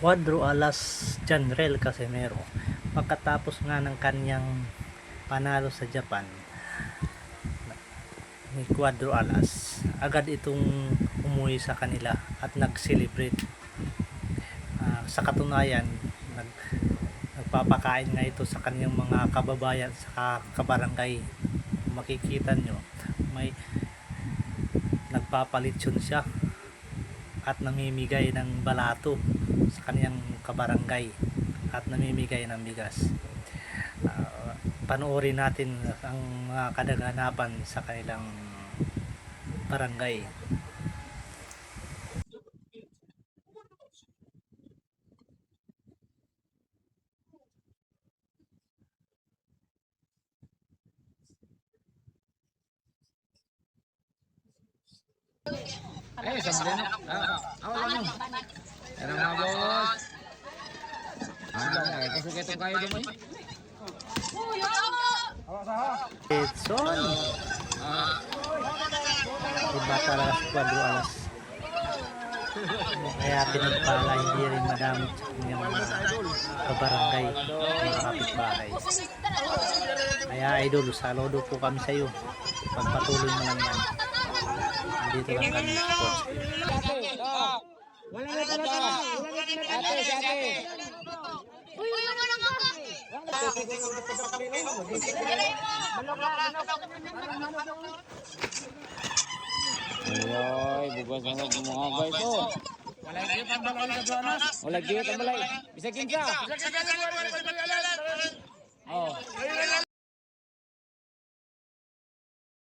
Cuadro Alas Janrel Casimero, pagkatapos nga ng kanyang panalo sa Japan ni Cuadro Alas, agad itong umuwi sa kanila at nag-celebrate. Sa katunayan, nagpapakain nga ito sa kanyang mga kababayan sa kabarangay. Makikita nyo, may nagpapalitsyon siya at namimigay ng balato sa kaniyang kabarangay at namimigay ng bigas. Panoorin natin ang mga kadaganapan sa kanilang barangay. Eh, sabi na. Awal mo. Ano mga boss? Kasuketong kayo dumay. Edson, iba talaga si Cuadro Alas. Kaya pinagpala, hindi rin madamot sa kanyang mga kabarangay, mga kapitbahay. Kaya idol, saludo po kami sa iyo. Pagpatuloy mo lang yan. Dito lang kami sa coach. Wala na talaga. Ate. Uy, wala na ka. Ay, bugas na mga guys to. Wala giyot ang balay sa Jonas. Wala giyot ang balay. Bisa kinsa. Oh.